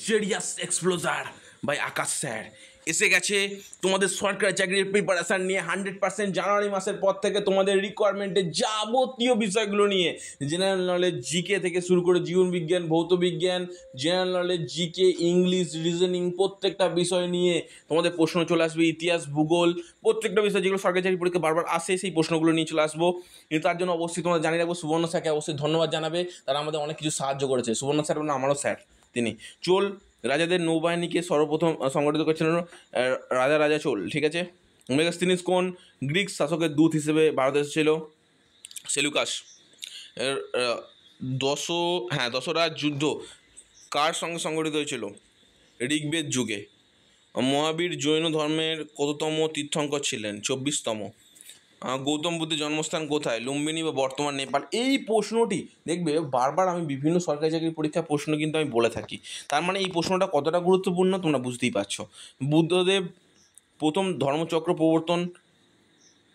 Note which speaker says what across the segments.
Speaker 1: Mysterious exposure by Akash sir এসে গেছে তোমাদের সরকারি চাকরির প্রিপারেশান নিয়ে 100% জানুয়ারি মাসের পর থেকে তোমাদের রিকোয়ারমেন্টের যাবতীয় বিষয়গুলো নিয়ে জেনারেল নলেজ জিকে থেকে শুরু করে জীবন বিজ্ঞান ভৌত বিজ্ঞান general knowledge GK English reasoning প্রত্যেকটা বিষয় নিয়ে তোমাদের প্রশ্ন চলে আসবে ইতিহাস ভূগোল প্রত্যেকটা বিষয় যেগুলো সরকারি চাকরি পরীক্ষা বারবার আসে সেই প্রশ্নগুলো নিয়ে চলে আসবো। কিন্তু তার জন্য অবশ্যই তোমরা জানিয়ে রাখবো সুবর্ণ স্যারকে অবশ্যই ধন্যবাদ জানাবে, তারা আমাদের অনেক কিছু সাহায্য করেছে। সুবর্ণ স্যার মানে আমারও স্যার, তিনি চোল রাজাদের নৌবাহিনীকে সর্বপ্রথম সংগঠিত করেছিলেন রাজা চোল, ঠিক আছে। মেগাস্তিনিস কোন গ্রিক শাসকের দূত হিসেবে ভারতে এসেছিল? সেলুকাস। দশরা যুদ্ধ কার সঙ্গে সংগঠিত হয়েছিল? ঋগ্বেদ যুগে। মহাবীর জৈন ধর্মের কততম তীর্থঙ্কর ছিলেন? 24তম। গৌতম বুদ্ধের জন্মস্থান কোথায়? লুম্বিনী বা বর্তমান নেপাল? এই প্রশ্নটি দেখবে বারবার আমি বিভিন্ন সরকারি চাকরির পরীক্ষার প্রশ্ন কিন্তু আমি বলে থাকি, তার মানে এই প্রশ্নটা কতটা গুরুত্বপূর্ণ তোমরা বুঝতেই পারছো। বুদ্ধদেব প্রথম ধর্মচক্র প্রবর্তন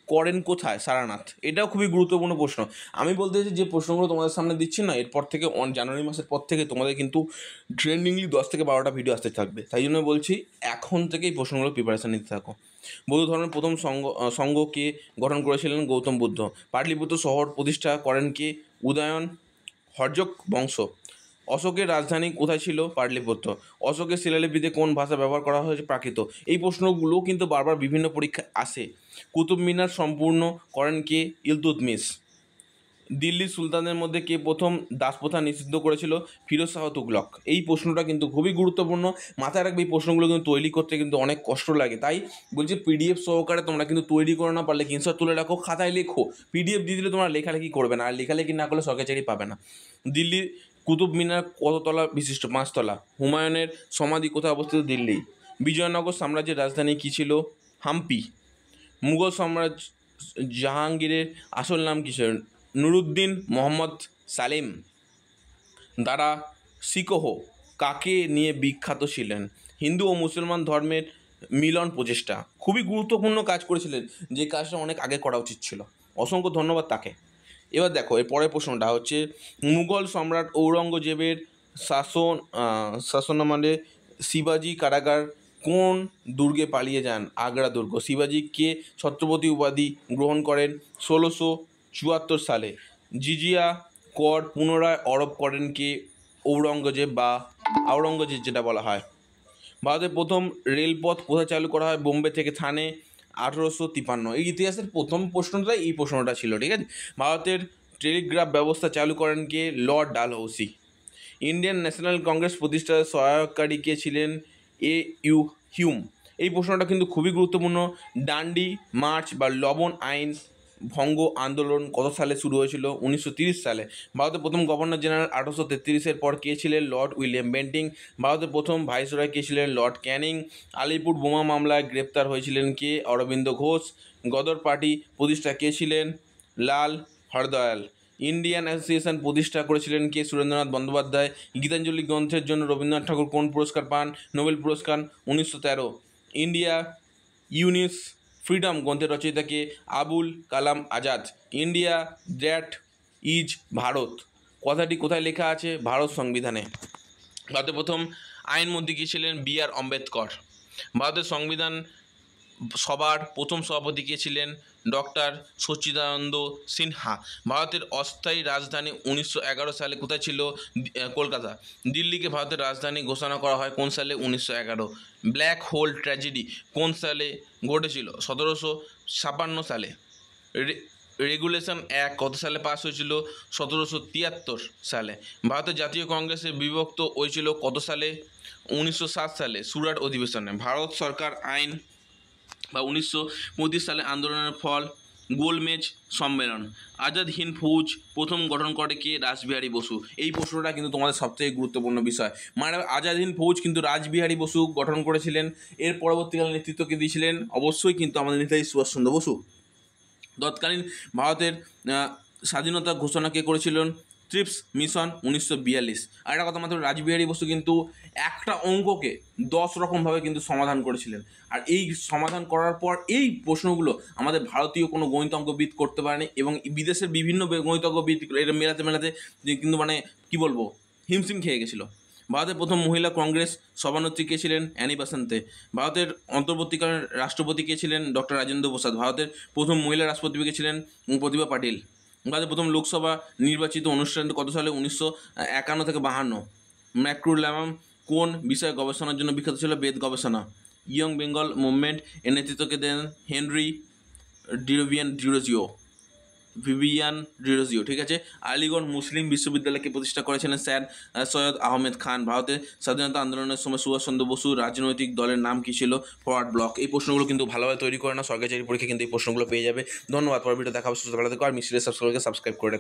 Speaker 1: করেন কোথায়? সারনাথ। এটাও খুবই গুরুত্বপূর্ণ প্রশ্ন। আমি বলতে চাইছি যে প্রশ্নগুলো তোমাদের সামনে দিচ্ছি না, এরপর থেকে জানুয়ারি মাসের পর থেকে তোমাদের কিন্তু ট্রেন্ডিংলি 10 থেকে 12টা ভিডিও আসতে থাকবে, তাই জন্য বলছি এখন থেকেই প্রশ্নগুলো প্রিপারেশান নিতে থাকো। বৌদ্ধ ধর্মের প্রথম সংঘকে গঠন করেছিলেন গৌতম বুদ্ধ। পাটলিপুত্র শহর প্রতিষ্ঠা করেন কে? উদয়ন হর্যক বংশ। অশোকের রাজধানী কোথায় ছিল? পাটলিপুত্র। অশোকের শিলালিপিতে কোন ভাষা ব্যবহার করা হয়েছে? প্রাকৃত। এই প্রশ্নগুলো কিন্তু বারবার বিভিন্ন পরীক্ষায় আসে। কুতুব মিনার সম্পূর্ণ করেন কে? ইলতুৎমিশ। দিল্লির সুলতানদের মধ্যে কে প্রথম দাসপ্রথা নিষিদ্ধ করেছিল? ফিরোজ শাহ তুগলক। এই প্রশ্নটা কিন্তু খুবই গুরুত্বপূর্ণ, মাথায় রাখবে। এই প্রশ্নগুলো কিন্তু তৈরি করতে কিন্তু অনেক কষ্ট লাগে, তাই বলছি পিডিএফ সহকারে তোমরা কিন্তু তৈরি করে না পারলে স্ক্রিনশট তুলে রাখো, খাতায় লেখো। পিডিএফ দিয়ে দিলে তোমরা লেখালেখি করবে না, আর লেখালেখি না করলে সরকারি চাকরি পাবে না। দিল্লির কুতুব মিনার কততলা বিশিষ্ট? 5 তলা। হুমায়ুনের সমাধি কোথায় অবস্থিত? দিল্লি। বিজয়নগর সাম্রাজ্যের রাজধানী কী ছিল? হাম্পি। মুঘল সম্রাট জাহাঙ্গীরের আসল নাম কী ছিল? নুরুদ্দিন মোহাম্মদ সালিম। দারা শিকোহ কাকে নিয়ে বিখ্যাত ছিলেন? হিন্দু ও মুসলমান ধর্মের মিলন প্রচেষ্টা। খুবই গুরুত্বপূর্ণ কাজ করেছিলেন, যে কাজটা অনেক আগে করা উচিত ছিল। অসংখ্য ধন্যবাদ তাকে। এবার দেখো এর পরের প্রশ্নটা হচ্ছে মুঘল সম্রাট ঔরঙ্গজেবের শাসনামলে শিবাজি কারাগার কোন দুর্গে পালিয়ে যান? আগ্রা দুর্গ। শিবাজি কে ছত্রপতি উপাধি গ্রহণ করেন? 1674 সালে। জিজিয়া কর পুনরায় আরোপ করেন কে? ঔরঙ্গজেব বা আওরঙ্গজেব যেটা বলা হয়। ভারতের প্রথম রেলপথ কোথায় চালু করা হয়? বোম্বে থেকে থানে। 1853। এই ইতিহাসের প্রথম প্রশ্নটাই এই প্রশ্নটা ছিল, ঠিক আছে। ভারতের টেলিগ্রাফ ব্যবস্থা চালু করেন কে? Lord Dalhousie. ইন্ডিয়ান ন্যাশনাল কংগ্রেস প্রতিষ্ঠার সহায়ককারী কে ছিলেন? এ.ইউ. হিউম। এই প্রশ্নটা কিন্তু খুবই গুরুত্বপূর্ণ। ডান্ডি মার্চ বা লবণ আইন ভঙ্গ আন্দোলন কত সালে শুরু হয়েছিল? 1930 সালে। ভারতের প্রথম গভর্নর জেনারেল 1833-এর পর কে ছিলেন? Lord William Bentinck. ভারতের প্রথম ভাইসরয় কে ছিলেন? লর্ড ক্যানিং। আলিপুর বোমা মামলায় গ্রেপ্তার হয়েছিলেন কে? অরবিন্দ ঘোষ। গদর পার্টি প্রতিষ্ঠা কে ছিলেন? লাল হরদয়াল। ইন্ডিয়ান অ্যাসোসিয়েশন প্রতিষ্ঠা করেছিলেন কে? সুরেন্দ্রনাথ বন্দ্যোপাধ্যায়। গীতাঞ্জলি গ্রন্থের জন্য রবীন্দ্রনাথ ঠাকুর কোন পুরস্কার পান? নোবেল পুরস্কার। 1913। ইন্ডিয়া ইউনিস ফ্রিডম গ্রন্থের রচয়িতা কে? Abul Kalam Azad. India that is Bharat কথাটি কোথায় লেখা আছে? ভারত সংবিধানে। ভারতের প্রথম আইনমন্ত্রী কে ছিলেন? বি.আর. আম্বেদকর। ভারতের সংবিধান সভার প্রথম সভাপতি কে ছিলেন? ডক্টর সচ্চিদানন্দ সিনহা। ভারতের অস্থায়ী রাজধানী 1911 সালে কোথায় ছিল? কলকাতা। দিল্লিকে ভারতের রাজধানী ঘোষণা করা হয় কোন সালে? 1911। ব্ল্যাক হোল ট্র্যাজেডি কোন সালে ঘটেছিল? 1756 সালে। রেগুলেশন অ্যাক্ট কত সালে পাস হয়েছিল? 1773 সালে। ভারতের জাতীয় কংগ্রেসে বিভক্ত হয়েছিল কত সালে? 1907 সালে সুরাট অধিবেশনে। ভারত সরকার আইন বা 1935 সালে আন্দোলনের ফল? গোলমেজ সম্মেলন। আজাদ হিন্দ ফৌজ প্রথম গঠন করে কে? রাসবিহারী বসু। এই প্রশ্নটা কিন্তু তোমাদের সবথেকে গুরুত্বপূর্ণ বিষয়। মানে আজাদ হিন্দ ফৌজ কিন্তু রাসবিহারী বসু গঠন করেছিলেন। এর পরবর্তীকালে নেতৃত্ব কে দিয়েছিলেন? অবশ্যই কিন্তু আমাদের নেতাজি সুভাষচন্দ্র বসু। তৎকালীন ভারতের স্বাধীনতা ঘোষণা কে করেছিলেন? TRIPS mission 1942। আর একটা কথা মাত্র, রাসবিহারী বসু কিন্তু একটা অঙ্ককে 10 রকমভাবে কিন্তু সমাধান করেছিলেন। আর এই সমাধান করার পর এই প্রশ্নগুলো আমাদের ভারতীয় কোনো গণিতজ্ঞবিদ করতে পারেনি, এবং বিদেশের বিভিন্ন গণিতজ্ঞবিদ এটা মেলাতে কিন্তু মানে কী বলবো, হিমশিম খেয়ে গেছিলো। ভারতের প্রথম মহিলা কংগ্রেস সভানেত্রী কে ছিলেন? অ্যানি বাসন্তে। ভারতের অন্তর্বর্তীকালীন রাষ্ট্রপতি কে ছিলেন? ডক্টর রাজেন্দ্র প্রসাদ। ভারতের প্রথম মহিলা রাষ্ট্রপতি কে ছিলেন? প্রতিভা পাটিল। ভারতের প্রথম লোকসভা নির্বাচিত অনুষ্ঠানটি কত সালে? 1951 থেকে 52। ম্যাক্রুল্যামাম কোন বিষয়ে গবেষণার জন্য বিখ্যাত ছিল? বেদ গবেষণা। ইয়ং বেঙ্গল মুভমেন্ট এর নেতৃত্বকে দেন হেনরি ভিভিয়ান ডিরোজিও। ঠিক আছে। আলিগড় মুসলিম বিশ্ববিদ্যালয়কে প্রতিষ্ঠা করেছিলেন স্যার সৈয়দ আহমেদ খান। ভারতের স্বাধীনতা আন্দোলনের সময় সুভাষচন্দ্র বসুর রাজনৈতিক দলের নাম কী ছিল? Forward block. এই প্রশ্নগুলো কিন্তু ভালোভাবে তৈরি করে না, সরকারি চাকরি পরীক্ষা কিন্তু এই প্রশ্নগুলো পেয়ে যাবে। ধন্যবাদ। পরের ভিডিও দেখা হবে। সুস্থ ভালো থেকো আর মিস্ত্রি সাবস্ক্রাইব করে